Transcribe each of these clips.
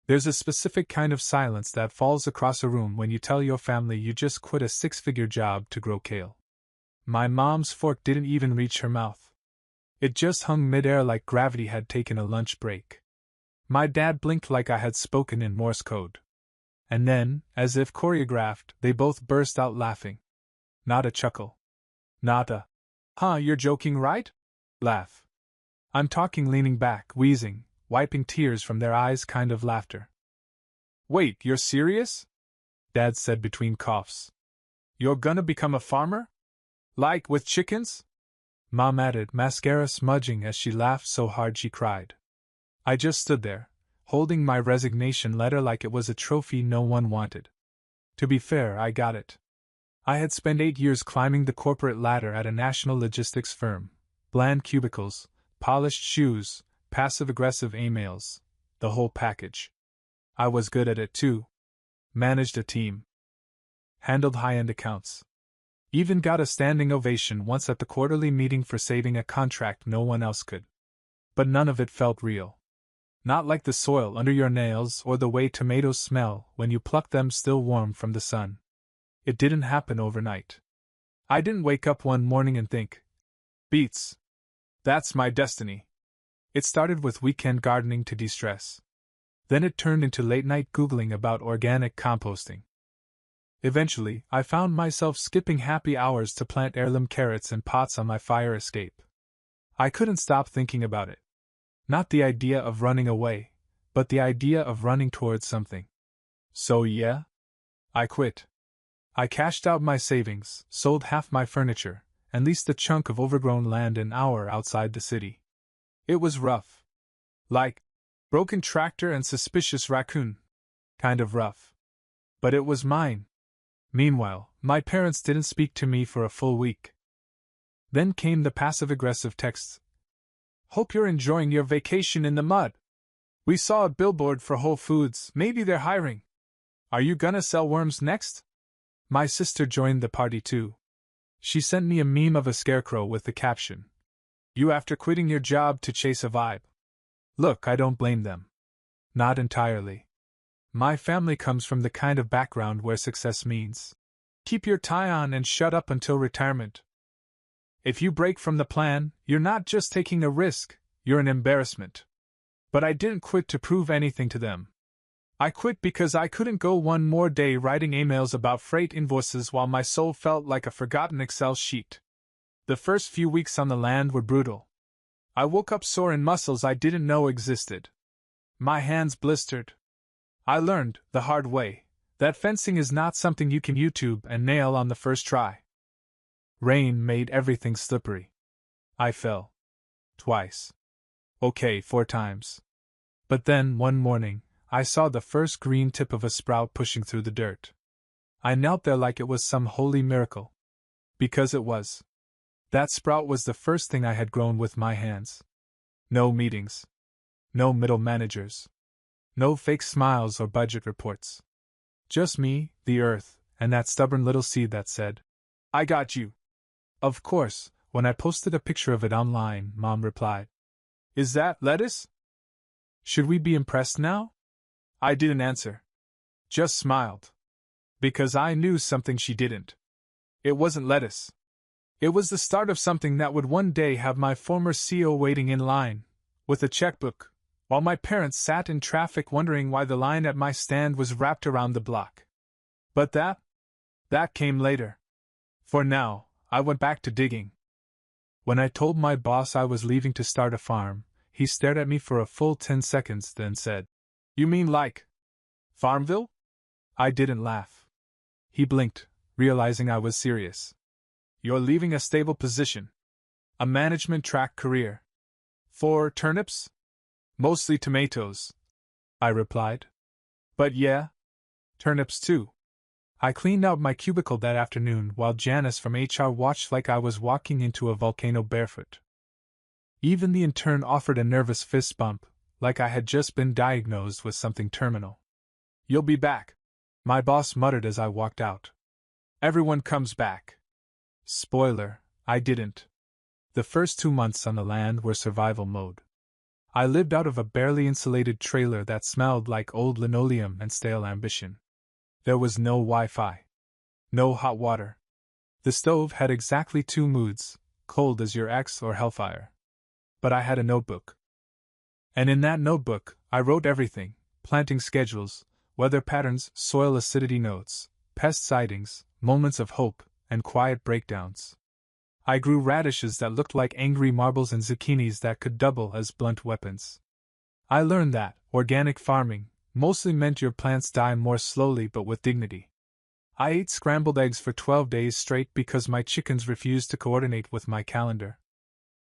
There's a specific kind of silence that falls across a room when you tell your family you just quit a six-figure job to grow kale. My mom's fork didn't even reach her mouth. It just hung midair like gravity had taken a lunch break. My dad blinked like I had spoken in Morse code. And then, as if choreographed, they both burst out laughing. Not a chuckle. Not a, "Huh, you're joking, right?" laugh. I'm talking leaning back, wheezing, wiping tears from their eyes kind of laughter. "Wait, you're serious?" Dad said between coughs. "You're gonna become a farmer? Like with chickens?" Mom added, mascara smudging as she laughed so hard she cried. I just stood there, holding my resignation letter like it was a trophy no one wanted. To be fair, I got it. I had spent 8 years climbing the corporate ladder at a national logistics firm. Bland cubicles, polished shoes, passive-aggressive emails, the whole package. I was good at it too. Managed a team. Handled high-end accounts. Even got a standing ovation once at the quarterly meeting for saving a contract no one else could. But none of it felt real. Not like the soil under your nails or the way tomatoes smell when you pluck them still warm from the sun. It didn't happen overnight. I didn't wake up one morning and think, "Beats. That's my destiny." It started with weekend gardening to de-stress. Then it turned into late-night Googling about organic composting. Eventually, I found myself skipping happy hours to plant heirloom carrots in pots on my fire escape. I couldn't stop thinking about it. Not the idea of running away, but the idea of running towards something. So yeah, I quit. I cashed out my savings, sold half my furniture, and leased a chunk of overgrown land an hour outside the city. It was rough. Like broken tractor and suspicious raccoon. Kind of rough. But it was mine. Meanwhile, my parents didn't speak to me for a full week. Then came the passive-aggressive texts. "Hope you're enjoying your vacation in the mud. We saw a billboard for Whole Foods, maybe they're hiring. Are you gonna sell worms next?" My sister joined the party too. She sent me a meme of a scarecrow with the caption, "You after quitting your job to chase a vibe." Look, I don't blame them. Not entirely. My family comes from the kind of background where success means, keep your tie on and shut up until retirement. If you break from the plan, you're not just taking a risk, you're an embarrassment. But I didn't quit to prove anything to them. I quit because I couldn't go one more day writing emails about freight invoices while my soul felt like a forgotten Excel sheet. The first few weeks on the land were brutal. I woke up sore in muscles I didn't know existed. My hands blistered. I learned, the hard way, that fencing is not something you can YouTube and nail on the first try. Rain made everything slippery. I fell. Twice. Okay, 4 times. But then, one morning, I saw the first green tip of a sprout pushing through the dirt. I knelt there like it was some holy miracle. Because it was. That sprout was the first thing I had grown with my hands. No meetings. No middle managers. No fake smiles or budget reports. Just me, the earth, and that stubborn little seed that said, "I got you." Of course, when I posted a picture of it online, Mom replied, "Is that lettuce? Should we be impressed now?" I didn't answer. Just smiled. Because I knew something she didn't. It wasn't lettuce. It was the start of something that would one day have my former CEO waiting in line, with a checkbook, while my parents sat in traffic wondering why the line at my stand was wrapped around the block. But that came later. For now, I went back to digging. When I told my boss I was leaving to start a farm, he stared at me for a full 10 seconds, then said, "You mean like Farmville?" I didn't laugh. He blinked, realizing I was serious. "You're leaving a stable position. A management track career. For turnips?" "Mostly tomatoes," I replied. "But yeah, turnips too." I cleaned out my cubicle that afternoon while Janice from HR watched like I was walking into a volcano barefoot. Even the intern offered a nervous fist bump, like I had just been diagnosed with something terminal. "You'll be back," my boss muttered as I walked out. "Everyone comes back." Spoiler, I didn't. The first 2 months on the land were survival mode. I lived out of a barely insulated trailer that smelled like old linoleum and stale ambition. There was no Wi-Fi. No hot water. The stove had exactly 2 moods, cold as your ex or hellfire. But I had a notebook. And in that notebook, I wrote everything: planting schedules, weather patterns, soil acidity notes, pest sightings, moments of hope, and quiet breakdowns. I grew radishes that looked like angry marbles and zucchinis that could double as blunt weapons. I learned that organic farming mostly meant your plants die more slowly but with dignity. I ate scrambled eggs for 12 days straight because my chickens refused to coordinate with my calendar.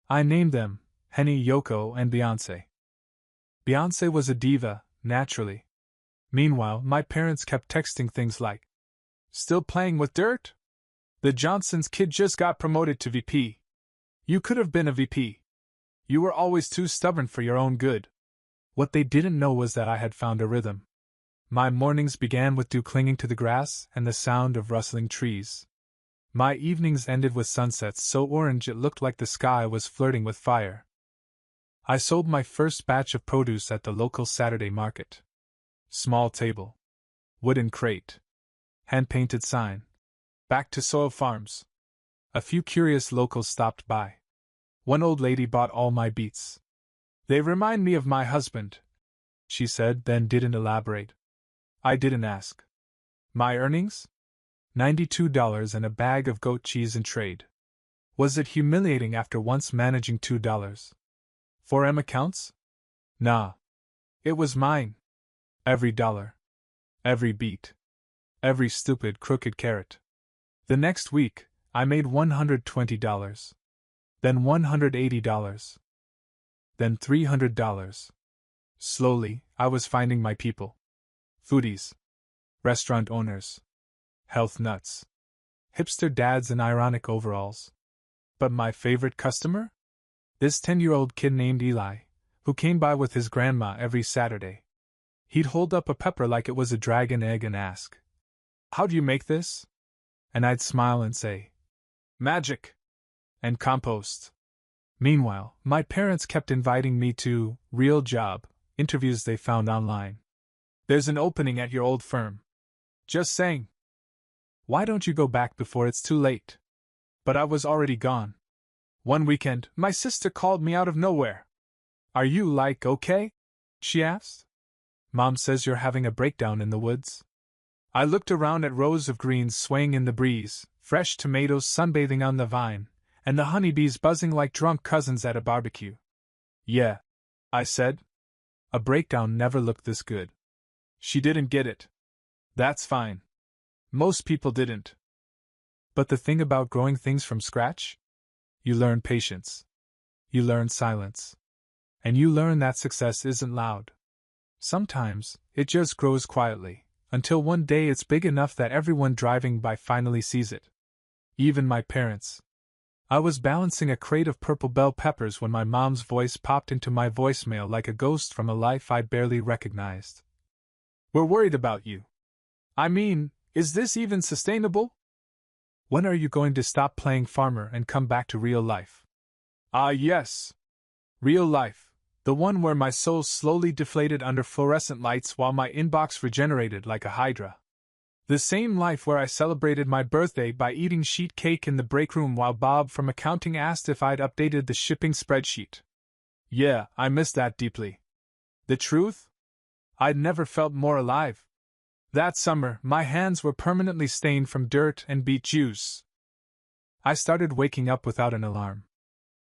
I named them Henny, Yoko, and Beyoncé. Beyoncé was a diva, naturally. Meanwhile, my parents kept texting things like, "Still playing with dirt? The Johnson's kid just got promoted to VP. You could have been a VP. You were always too stubborn for your own good." What they didn't know was that I had found a rhythm. My mornings began with dew clinging to the grass and the sound of rustling trees. My evenings ended with sunsets so orange it looked like the sky was flirting with fire. I sold my first batch of produce at the local Saturday market. Small table. Wooden crate. Hand-painted sign. Back to soil farms. A few curious locals stopped by. One old lady bought all my beets. "They remind me of my husband," she said, then didn't elaborate. I didn't ask. My earnings? $92 and a bag of goat cheese in trade. Was it humiliating after once managing $2? 4M accounts? Nah. It was mine. Every dollar. Every beat. Every stupid, crooked carrot. The next week, I made $120. Then $180. Then $300. Slowly, I was finding my people. Foodies. Restaurant owners. Health nuts. Hipster dads in ironic overalls. But my favorite customer? This 10-year-old kid named Eli, who came by with his grandma every Saturday. He'd hold up a pepper like it was a dragon egg and ask, "How do you make this?" And I'd smile and say, "Magic. And compost." Meanwhile, my parents kept inviting me to real job interviews they found online. "There's an opening at your old firm. Just saying. Why don't you go back before it's too late?" But I was already gone. One weekend, my sister called me out of nowhere. "Are you, okay?" she asked. "Mom says you're having a breakdown in the woods." I looked around at rows of greens swaying in the breeze, fresh tomatoes sunbathing on the vine, and the honeybees buzzing like drunk cousins at a barbecue. "Yeah," I said. "A breakdown never looked this good." She didn't get it. That's fine. Most people didn't. But the thing about growing things from scratch? You learn patience. You learn silence. And you learn that success isn't loud. Sometimes, it just grows quietly, until one day it's big enough that everyone driving by finally sees it. Even my parents. I was balancing a crate of purple bell peppers when my mom's voice popped into my voicemail like a ghost from a life I barely recognized. "We're worried about you. I mean, is this even sustainable? When are you going to stop playing farmer and come back to real life?" Ah, yes. Real life, the one where my soul slowly deflated under fluorescent lights while my inbox regenerated like a hydra. The same life where I celebrated my birthday by eating sheet cake in the break room while Bob from accounting asked if I'd updated the shipping spreadsheet. Yeah, I miss that deeply. The truth? I'd never felt more alive. That summer, my hands were permanently stained from dirt and beet juice. I started waking up without an alarm.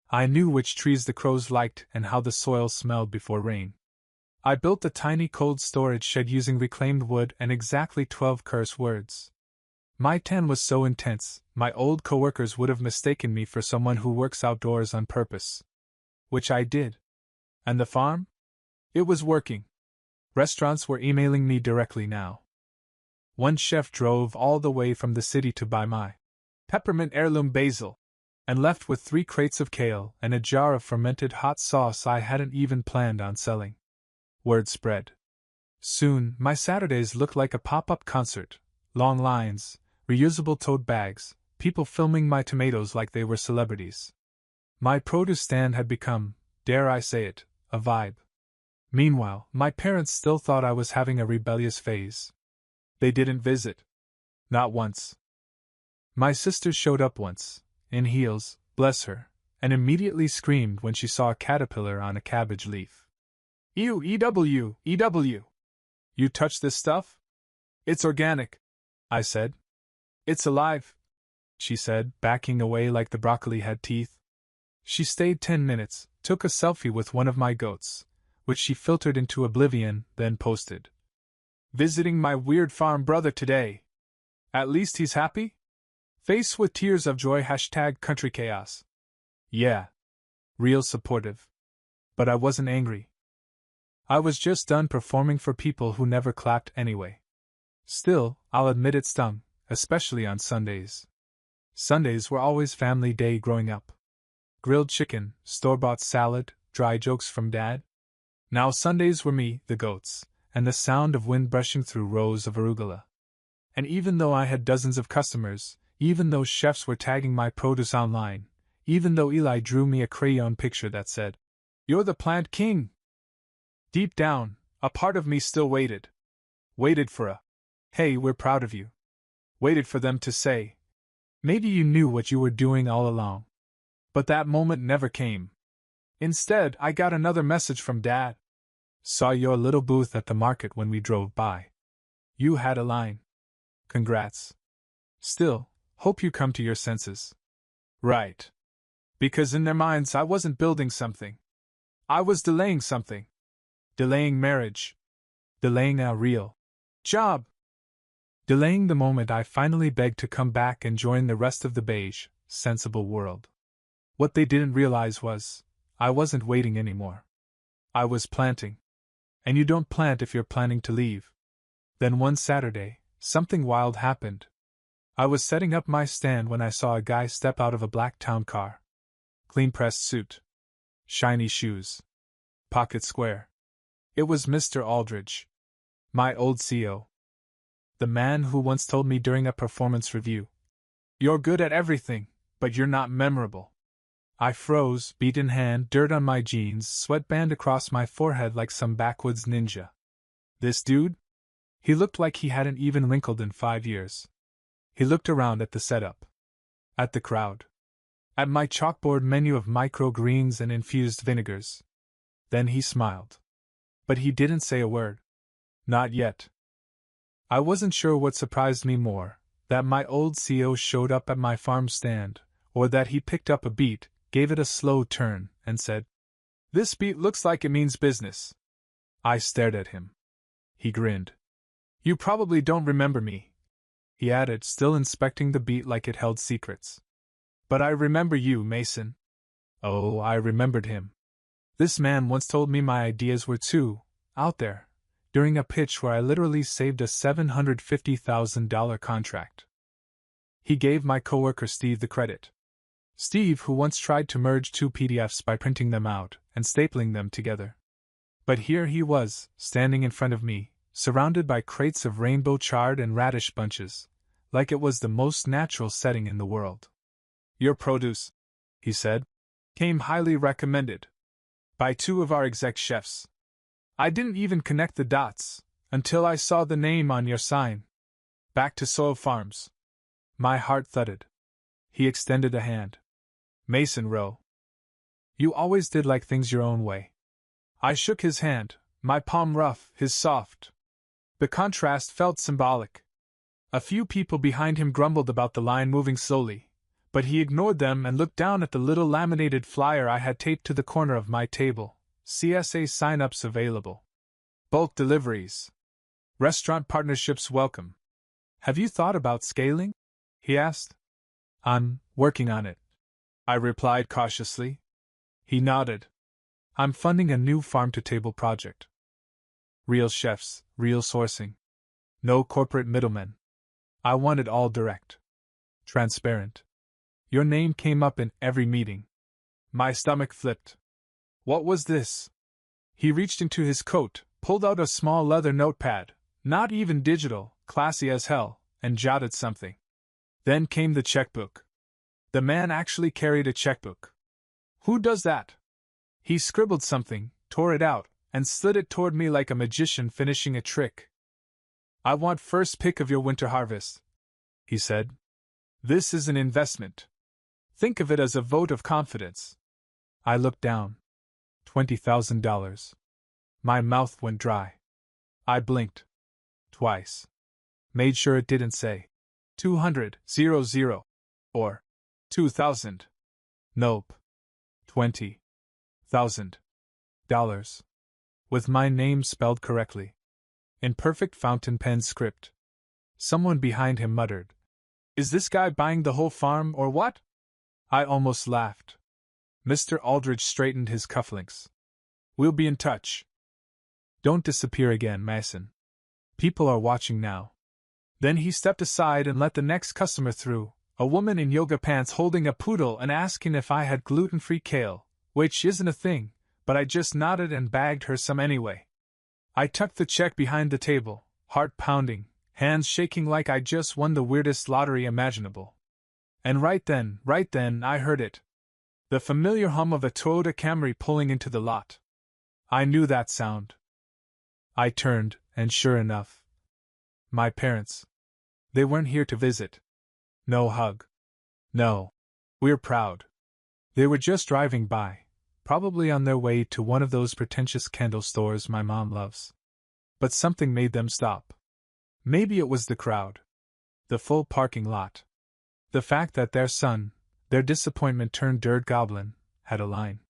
I knew which trees the crows liked and how the soil smelled before rain. I built a tiny cold storage shed using reclaimed wood and exactly 12 curse words. My tan was so intense, my old coworkers would have mistaken me for someone who works outdoors on purpose. Which I did. And the farm? It was working. Restaurants were emailing me directly now. One chef drove all the way from the city to buy my peppermint heirloom basil, and left with 3 crates of kale and a jar of fermented hot sauce I hadn't even planned on selling. Word spread. Soon, my Saturdays looked like a pop-up concert: long lines, reusable tote bags, people filming my tomatoes like they were celebrities. My produce stand had become, dare I say it, a vibe. Meanwhile, my parents still thought I was having a rebellious phase. They didn't visit. Not once. My sister showed up once, in heels, bless her, and immediately screamed when she saw a caterpillar on a cabbage leaf. Ew, EW, EW. You touch this stuff? It's organic, I said. It's alive, she said, backing away like the broccoli had teeth. She stayed 10 minutes, took a selfie with one of my goats, which she filtered into oblivion, then posted. Visiting my weird farm brother today. At least he's happy? Face with tears of joy #countrychaos. Yeah. Real supportive. But I wasn't angry. I was just done performing for people who never clapped anyway. Still, I'll admit it stung, especially on Sundays. Sundays were always family day growing up. Grilled chicken, store-bought salad, dry jokes from Dad. Now Sundays were me, the goats, and the sound of wind brushing through rows of arugula. And even though I had dozens of customers, even though chefs were tagging my produce online, even though Eli drew me a crayon picture that said, "You're the plant king," deep down, a part of me still waited. Waited for a, "Hey, we're proud of you." Waited for them to say, "Maybe you knew what you were doing all along." But that moment never came. Instead, I got another message from Dad. Saw your little booth at the market when we drove by. You had a line. Congrats. Still, hope you come to your senses. Right. Because in their minds I wasn't building something. I was delaying something. Delaying marriage. Delaying a real job. Delaying the moment I finally begged to come back and join the rest of the beige, sensible world. What they didn't realize was, I wasn't waiting anymore. I was planting. And you don't plant if you're planning to leave. Then one Saturday, something wild happened. I was setting up my stand when I saw a guy step out of a black town car. Clean-pressed suit. Shiny shoes. Pocket square. It was Mr. Aldridge. My old CO. The man who once told me during a performance review, "You're good at everything, but you're not memorable." I froze, beat in hand, dirt on my jeans, sweatband across my forehead like some backwoods ninja. This dude? He looked like he hadn't even wrinkled in 5 years. He looked around at the setup. At the crowd. At my chalkboard menu of microgreens and infused vinegars. Then he smiled. But he didn't say a word. Not yet. I wasn't sure what surprised me more, that my old CO showed up at my farm stand, or that he picked up a beet, gave it a slow turn, and said, "This beet looks like it means business." I stared at him. He grinned. "You probably don't remember me," he added, still inspecting the beet like it held secrets. "But I remember you, Mason." Oh, I remembered him. This man once told me my ideas were too out there, during a pitch where I literally saved a $750,000 contract. He gave my coworker Steve the credit. Steve, who once tried to merge 2 PDFs by printing them out and stapling them together. But here he was, standing in front of me, surrounded by crates of rainbow chard and radish bunches, like it was the most natural setting in the world. "Your produce," he said, "came highly recommended by 2 of our exec chefs. I didn't even connect the dots until I saw the name on your sign. Back to Soil Farms." My heart thudded. He extended a hand. "Mason Rowe. You always did like things your own way." I shook his hand, my palm rough, his soft. The contrast felt symbolic. A few people behind him grumbled about the line moving slowly, but he ignored them and looked down at the little laminated flyer I had taped to the corner of my table. CSA sign-ups available. Bulk deliveries. Restaurant partnerships welcome. "Have you thought about scaling?" he asked. "I'm working on it," I replied cautiously. He nodded. "I'm funding a new farm-to-table project. Real chefs, real sourcing. No corporate middlemen. I want it all direct. Transparent. Your name came up in every meeting." My stomach flipped. What was this? He reached into his coat, pulled out a small leather notepad, not even digital, classy as hell, and jotted something. Then came the checkbook. The man actually carried a checkbook. Who does that? He scribbled something, tore it out, and slid it toward me like a magician finishing a trick. "I want first pick of your winter harvest," he said. "This is an investment. Think of it as a vote of confidence." I looked down. $20,000. My mouth went dry. I blinked. Twice. Made sure it didn't say 200, or 2,000. Nope. $20,000. With my name spelled correctly. In perfect fountain pen script. Someone behind him muttered, "Is this guy buying the whole farm or what?" I almost laughed. Mr. Aldridge straightened his cufflinks. "We'll be in touch. Don't disappear again, Mason. People are watching now." Then he stepped aside and let the next customer through, a woman in yoga pants holding a poodle and asking if I had gluten-free kale, which isn't a thing, but I just nodded and bagged her some anyway. I tucked the check behind the table, heart pounding, hands shaking like I just won the weirdest lottery imaginable. And right then, I heard it. The familiar hum of a Toyota Camry pulling into the lot. I knew that sound. I turned, and sure enough, my parents. They weren't here to visit. No hug. No. We're proud. They were just driving by, probably on their way to one of those pretentious candle stores my mom loves. But something made them stop. Maybe it was the crowd. The full parking lot. The fact that their son, their disappointment turned dirt goblin, had a line.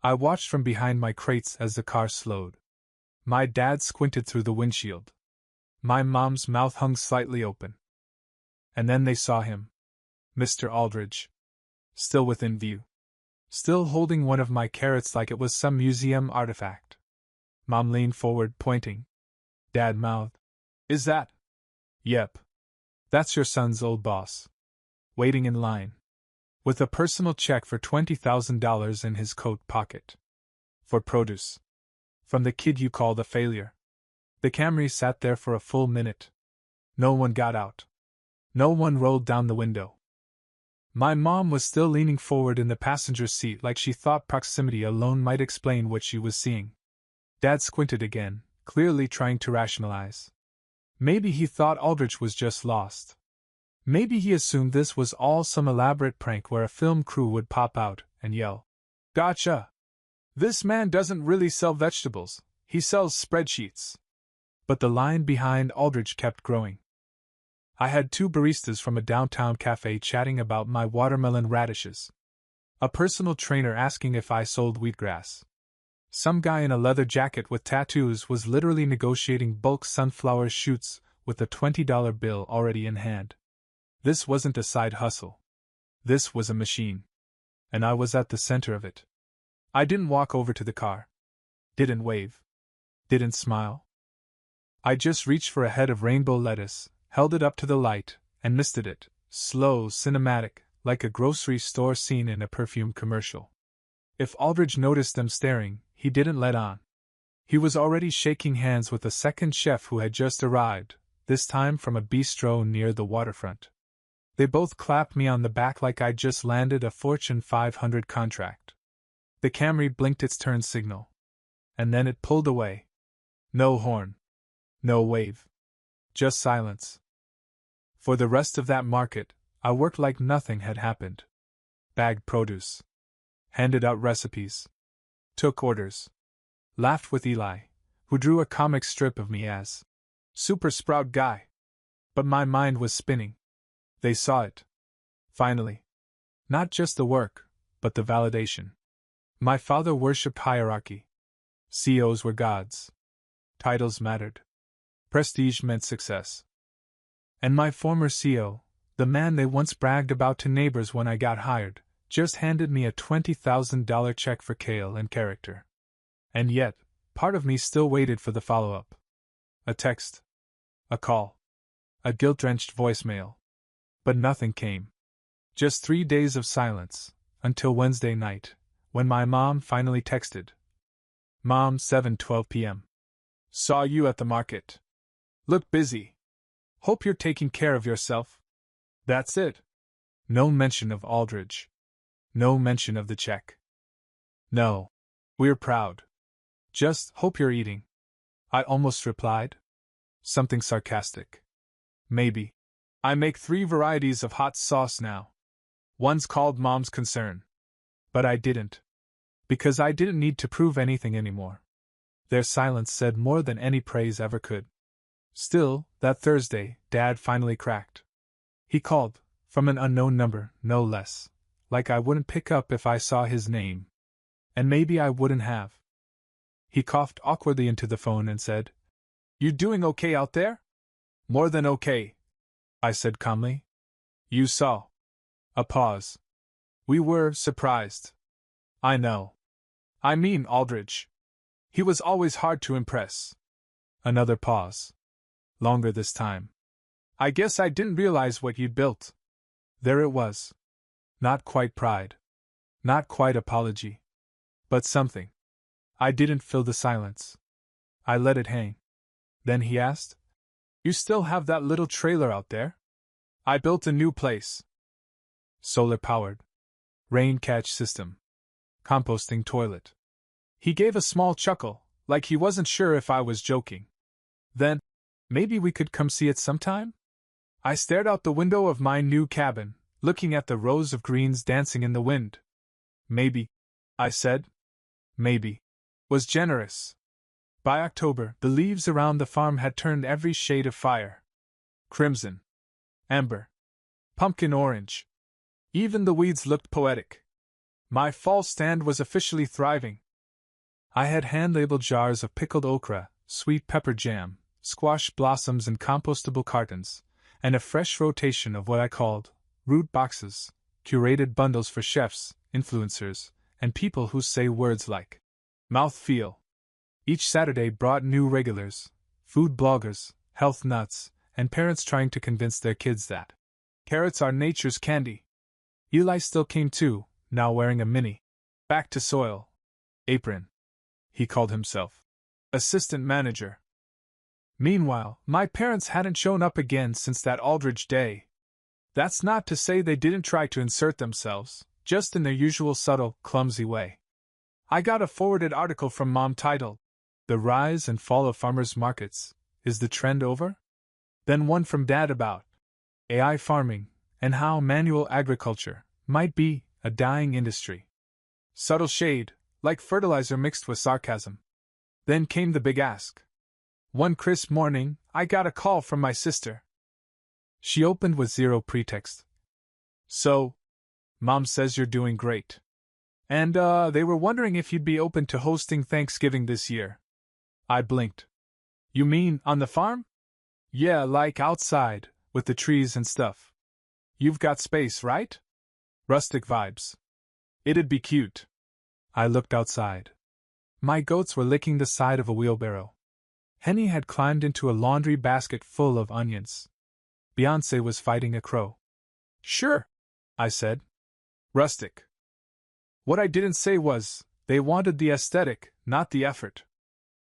I watched from behind my crates as the car slowed. My dad squinted through the windshield. My mom's mouth hung slightly open. And then they saw him. Mr. Aldridge. Still within view. Still holding one of my carrots like it was some museum artifact. Mom leaned forward, pointing. Dad mouthed, "Is that?" "Yep. That's your son's old boss. Waiting in line. With a personal check for $20,000 in his coat pocket. For produce. From the kid you called a failure." The Camry sat there for a full minute. No one got out. No one rolled down the window. My mom was still leaning forward in the passenger seat like she thought proximity alone might explain what she was seeing. Dad squinted again, clearly trying to rationalize. Maybe he thought Aldrich was just lost. Maybe he assumed this was all some elaborate prank where a film crew would pop out and yell, "Gotcha! This man doesn't really sell vegetables, he sells spreadsheets." But the line behind Aldridge kept growing. I had two baristas from a downtown cafe chatting about my watermelon radishes. A personal trainer asking if I sold wheatgrass. Some guy in a leather jacket with tattoos was literally negotiating bulk sunflower shoots with a $20 bill already in hand. This wasn't a side hustle. This was a machine. And I was at the center of it. I didn't walk over to the car. Didn't wave. Didn't smile. I just reached for a head of rainbow lettuce, held it up to the light, and misted it, slow, cinematic, like a grocery store scene in a perfume commercial. If Aldridge noticed them staring, he didn't let on. He was already shaking hands with a second chef who had just arrived, this time from a bistro near the waterfront. They both clapped me on the back like I'd just landed a Fortune 500 contract. The Camry blinked its turn signal. And then it pulled away. No horn. No wave. Just silence. For the rest of that market, I worked like nothing had happened. Bagged produce. Handed out recipes. Took orders. Laughed with Eli, who drew a comic strip of me as Super Sprout Guy. But my mind was spinning. They saw it. Finally. Not just the work, but the validation. My father worshipped hierarchy. CEOs were gods. Titles mattered. Prestige meant success. And my former CEO, the man they once bragged about to neighbors when I got hired, just handed me a $20,000 check for kale and character. And yet, part of me still waited for the follow-up. A text. A call. A guilt-drenched voicemail. But nothing came. Just 3 days of silence, until Wednesday night, when my mom finally texted. Mom, 7:12 p.m. Saw you at the market. Look busy. Hope you're taking care of yourself. That's it. No mention of Aldridge. No mention of the check. No. We're proud. Just hope you're eating. I almost replied. Something sarcastic. Maybe. I make 3 varieties of hot sauce now. One's called Mom's Concern. But I didn't. Because I didn't need to prove anything anymore. Their silence said more than any praise ever could. Still, that Thursday, Dad finally cracked. He called, from an unknown number, no less. Like I wouldn't pick up if I saw his name. And maybe I wouldn't have. He coughed awkwardly into the phone and said, "You doing okay out there?" "More than okay," I said calmly. "You saw." A pause. "We were surprised." "I know. I mean Aldridge. He was always hard to impress." Another pause. Longer this time. "I guess I didn't realize what you'd built." There it was. Not quite pride. Not quite apology. But something. I didn't fill the silence. I let it hang. Then he asked, "You still have that little trailer out there?" "I built a new place. Solar-powered. Rain catch system. Composting toilet." He gave a small chuckle, like he wasn't sure if I was joking. "Then, maybe we could come see it sometime?" I stared out the window of my new cabin, looking at the rows of greens dancing in the wind. "Maybe," I said. "Maybe." Was generous. By October, the leaves around the farm had turned every shade of fire. Crimson. Amber. Pumpkin orange. Even the weeds looked poetic. My fall stand was officially thriving. I had hand-labeled jars of pickled okra, sweet pepper jam, squash blossoms in compostable cartons, and a fresh rotation of what I called root boxes, curated bundles for chefs, influencers, and people who say words like mouthfeel. Each Saturday brought new regulars, food bloggers, health nuts, and parents trying to convince their kids that carrots are nature's candy. Eli still came too, now wearing a mini back to soil apron. He called himself assistant manager. Meanwhile, my parents hadn't shown up again since that Aldridge day. That's not to say they didn't try to insert themselves, just in their usual subtle, clumsy way. I got a forwarded article from Mom titled, "The Rise and Fall of Farmers Markets, Is the Trend Over?" Then one from Dad about AI farming, and how manual agriculture might be a dying industry. Subtle shade, like fertilizer mixed with sarcasm. Then came the big ask. One crisp morning, I got a call from my sister. She opened with zero pretext. "So, Mom says you're doing great. And, they were wondering if you'd be open to hosting Thanksgiving this year." I blinked. "You mean, on the farm?" "Yeah, like outside, with the trees and stuff. You've got space, right? Rustic vibes. It'd be cute." I looked outside. My goats were licking the side of a wheelbarrow. Henny had climbed into a laundry basket full of onions. Beyoncé was fighting a crow. "Sure," I said. "Rustic." What I didn't say was, they wanted the aesthetic, not the effort.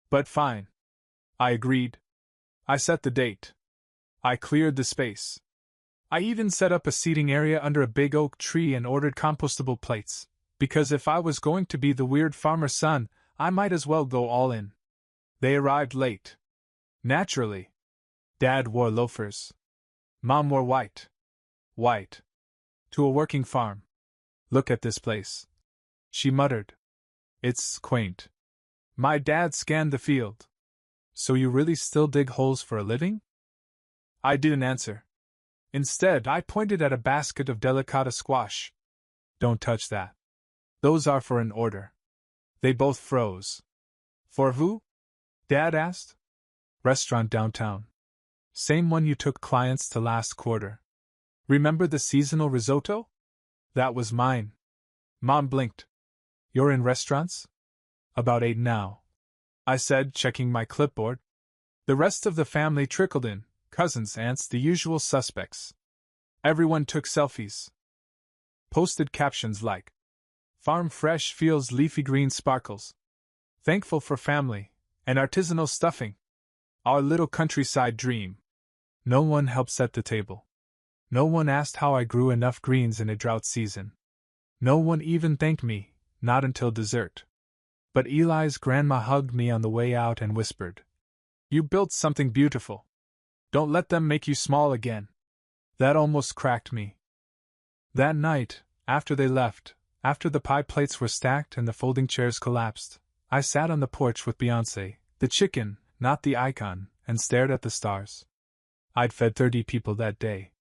But fine. I agreed. I set the date. I cleared the space. I even set up a seating area under a big oak tree and ordered compostable plates, because if I was going to be the weird farmer son, I might as well go all in. They arrived late. Naturally. Dad wore loafers. Mom wore white. White. To a working farm. "Look at this place," she muttered. "It's quaint." My dad scanned the field. "So you really still dig holes for a living?" I didn't answer. Instead, I pointed at a basket of delicata squash. "Don't touch that. Those are for an order." They both froze. "For who?" Dad asked. "Restaurant downtown. Same one you took clients to last quarter. Remember the seasonal risotto? That was mine." Mom blinked. "You're in restaurants?" "About 8 now," I said, checking my clipboard. The rest of the family trickled in, cousins, aunts, the usual suspects. Everyone took selfies. Posted captions like, "Farm fresh feels leafy green sparkles. Thankful for family, and artisanal stuffing. Our little countryside dream." No one helped set the table. No one asked how I grew enough greens in a drought season. No one even thanked me, not until dessert. But Eli's grandma hugged me on the way out and whispered, "You built something beautiful. Don't let them make you small again." That almost cracked me. That night, after they left, after the pie plates were stacked and the folding chairs collapsed, I sat on the porch with Beyoncé, the chicken, not the icon, and stared at the stars. I'd fed 30 people that day.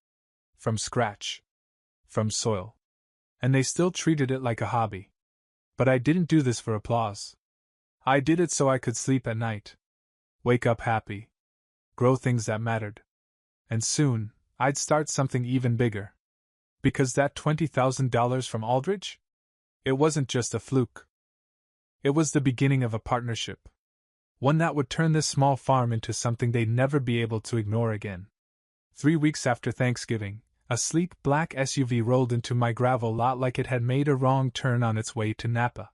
From scratch. From soil. And they still treated it like a hobby. But I didn't do this for applause. I did it so I could sleep at night. Wake up happy. Grow things that mattered. And soon, I'd start something even bigger. Because that $20,000 from Aldridge? It wasn't just a fluke. It was the beginning of a partnership. One that would turn this small farm into something they'd never be able to ignore again. 3 weeks after Thanksgiving, a sleek black SUV rolled into my gravel lot like it had made a wrong turn on its way to Napa.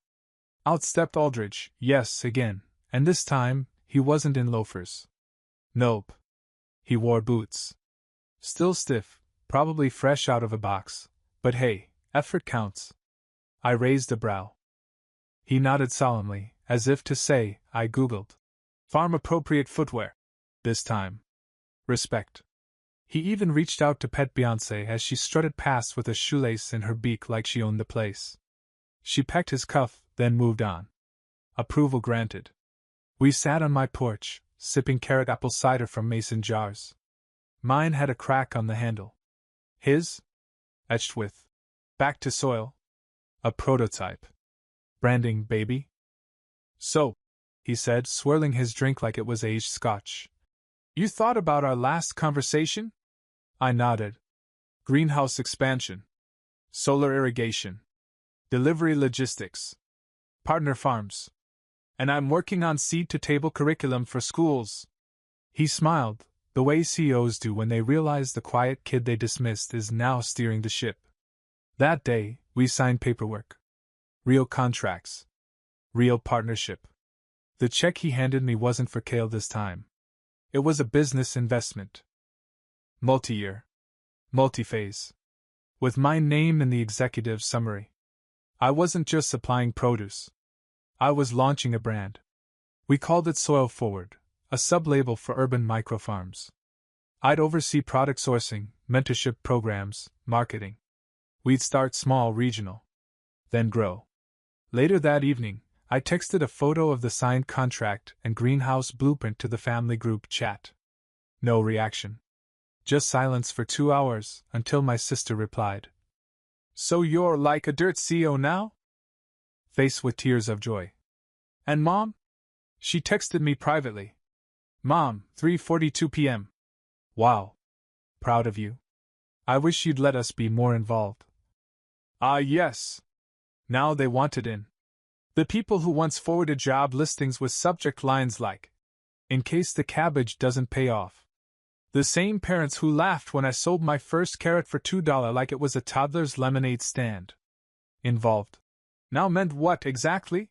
Out stepped Aldridge, yes, again, and this time, he wasn't in loafers. Nope. He wore boots. Still stiff, probably fresh out of a box, but hey, effort counts. I raised a brow. He nodded solemnly, as if to say, I googled. Farm-appropriate footwear. This time. Respect. He even reached out to pet Beyoncé as she strutted past with a shoelace in her beak like she owned the place. She pecked his cuff, then moved on. Approval granted. We sat on my porch, sipping carrot apple cider from mason jars. Mine had a crack on the handle. His? Etched with. Back to soil. A prototype. Branding, baby. So, he said, swirling his drink like it was aged scotch. You thought about our last conversation? I nodded. Greenhouse expansion. Solar irrigation. Delivery logistics. Partner farms. And I'm working on seed-to-table curriculum for schools. He smiled, the way CEOs do when they realize the quiet kid they dismissed is now steering the ship. That day, we signed paperwork. Real contracts. Real partnership. The check he handed me wasn't for kale this time. It was a business investment. Multi-year. Multi-phase. With my name in the executive summary. I wasn't just supplying produce. I was launching a brand. We called it Soil Forward, a sub-label for urban microfarms. I'd oversee product sourcing, mentorship programs, marketing. We'd start small, regional. Then grow. Later that evening, I texted a photo of the signed contract and greenhouse blueprint to the family group chat. No reaction. Just silence for 2 hours, until my sister replied. So you're like a dirt CEO now? Face with tears of joy. And Mom? She texted me privately. Mom, 3:42 p.m. Wow. Proud of you. I wish you'd let us be more involved. Yes. Now they want it in. The people who once forwarded job listings with subject lines like, in case the cabbage doesn't pay off. The same parents who laughed when I sold my first carrot for $2 like it was a toddler's lemonade stand. Involved. Now meant what exactly?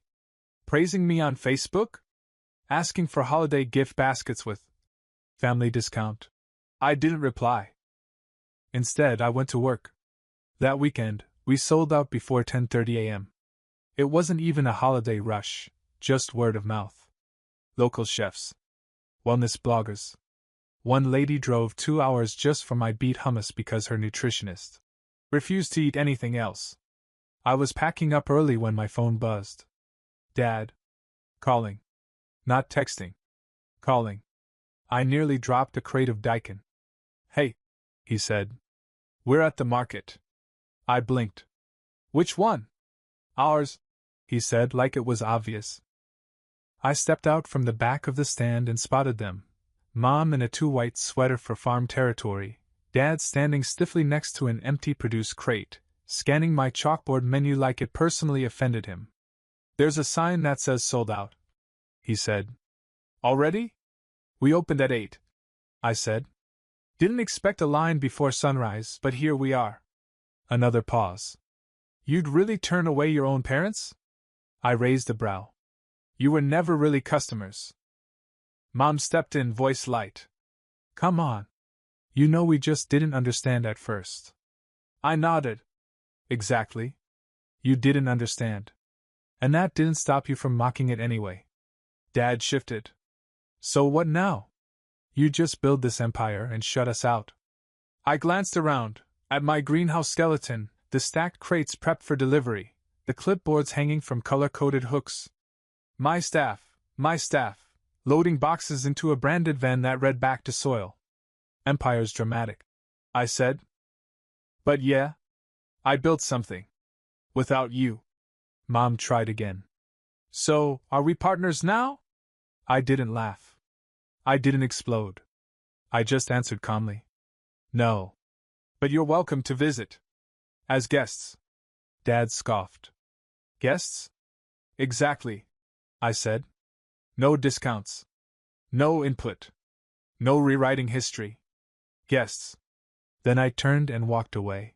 Praising me on Facebook? Asking for holiday gift baskets with family discount? I didn't reply. Instead, I went to work. That weekend, we sold out before 10:30 a.m. It wasn't even a holiday rush, just word of mouth. Local chefs. Wellness bloggers. One lady drove 2 hours just for my beet hummus because her nutritionist refused to eat anything else. I was packing up early when my phone buzzed. Dad. Calling. Not texting. Calling. I nearly dropped a crate of daikon. Hey, he said. We're at the market. I blinked. Which one? Ours, he said like it was obvious. I stepped out from the back of the stand and spotted them. Mom in a too-white sweater for farm territory, Dad standing stiffly next to an empty produce crate, scanning my chalkboard menu like it personally offended him. There's a sign that says sold out, he said. Already? We opened at 8, I said. Didn't expect a line before sunrise, but here we are. Another pause. You'd really turn away your own parents? I raised a brow. You were never really customers. Mom stepped in, voice light. Come on. You know we just didn't understand at first. I nodded. Exactly. You didn't understand. And that didn't stop you from mocking it anyway. Dad shifted. So what now? You just build this empire and shut us out. I glanced around, at my greenhouse skeleton, the stacked crates prepped for delivery, the clipboards hanging from color-coded hooks. My staff, loading boxes into a branded van that read back to soil. Empire's dramatic, I said. But yeah, I built something. Without you. Mom tried again. So, are we partners now? I didn't laugh. I didn't explode. I just answered calmly. No. But you're welcome to visit. As guests. Dad scoffed. Guests? Exactly, I said. No discounts. No input. No rewriting history. Guests. Then I turned and walked away.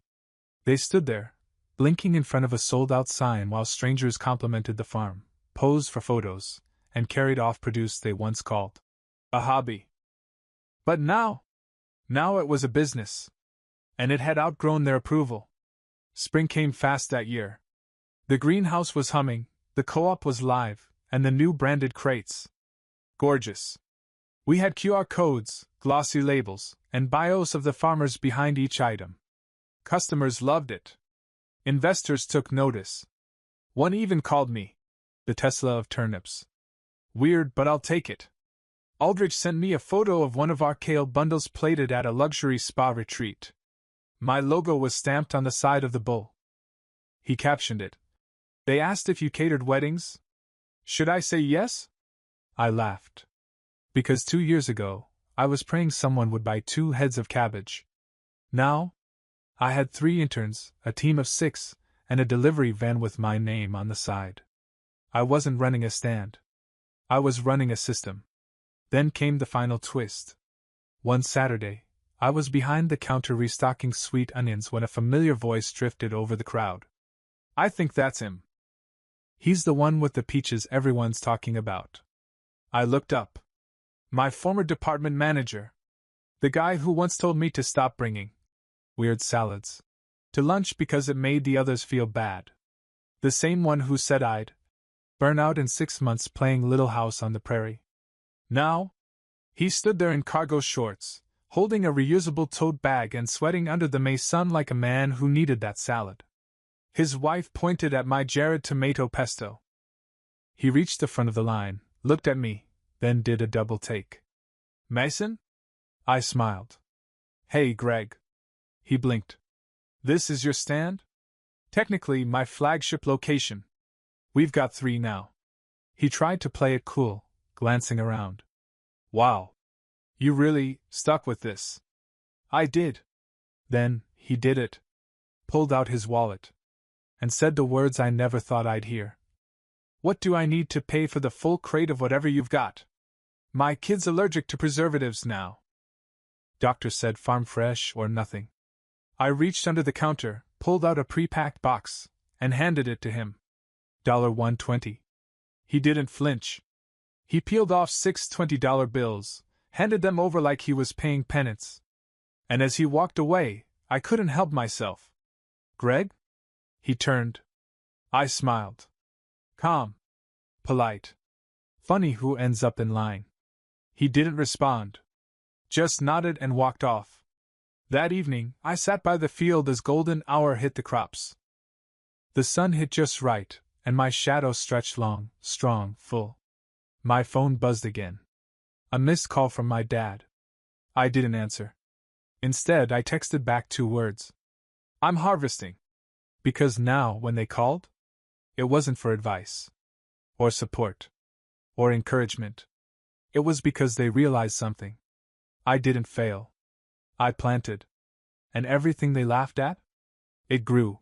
They stood there, blinking in front of a sold-out sign while strangers complimented the farm, posed for photos, and carried off produce they once called a hobby. But now it was a business. And it had outgrown their approval. Spring came fast that year. The greenhouse was humming, the co-op was live, and the new branded crates. Gorgeous. We had QR codes, glossy labels, and bios of the farmers behind each item. Customers loved it. Investors took notice. One even called me the Tesla of turnips. Weird, but I'll take it. Aldrich sent me a photo of one of our kale bundles plated at a luxury spa retreat. My logo was stamped on the side of the bowl. He captioned it. They asked if you catered weddings? Should I say yes? I laughed. Because 2 years ago, I was praying someone would buy 2 heads of cabbage. Now, I had 3 interns, a team of 6, and a delivery van with my name on the side. I wasn't running a stand. I was running a system. Then came the final twist. One Saturday, I was behind the counter restocking sweet onions when a familiar voice drifted over the crowd. I think that's him. He's the one with the peaches everyone's talking about. I looked up. My former department manager. The guy who once told me to stop bringing weird salads to lunch because it made the others feel bad. The same one who said I'd burn out in 6 months playing Little House on the Prairie. Now, he stood there in cargo shorts, holding a reusable tote bag and sweating under the May sun like a man who needed that salad. His wife pointed at my Jared tomato pesto. He reached the front of the line, looked at me, then did a double take. Mason? I smiled. Hey, Greg. He blinked. This is your stand? Technically, my flagship location. We've got 3 now. He tried to play it cool, glancing around. Wow. You really stuck with this? I did. Then, he did it. Pulled out his wallet. And said the words I never thought I'd hear. What do I need to pay for the full crate of whatever you've got? My kid's allergic to preservatives now. Doctor said farm fresh or nothing. I reached under the counter, pulled out a pre-packed box, and handed it to him. $1.20. He didn't flinch. He peeled off 6 $20 bills, handed them over like he was paying penance. And as he walked away, I couldn't help myself. Greg? He turned. I smiled. Calm. Polite. Funny who ends up in line. He didn't respond. Just nodded and walked off. That evening, I sat by the field as golden hour hit the crops. The sun hit just right, and my shadow stretched long, strong, full. My phone buzzed again. A missed call from my dad. I didn't answer. Instead, I texted back 2 words. I'm harvesting. Because now, when they called, it wasn't for advice, or support, or encouragement. It was because they realized something. I didn't fail. I planted. And everything they laughed at? It grew.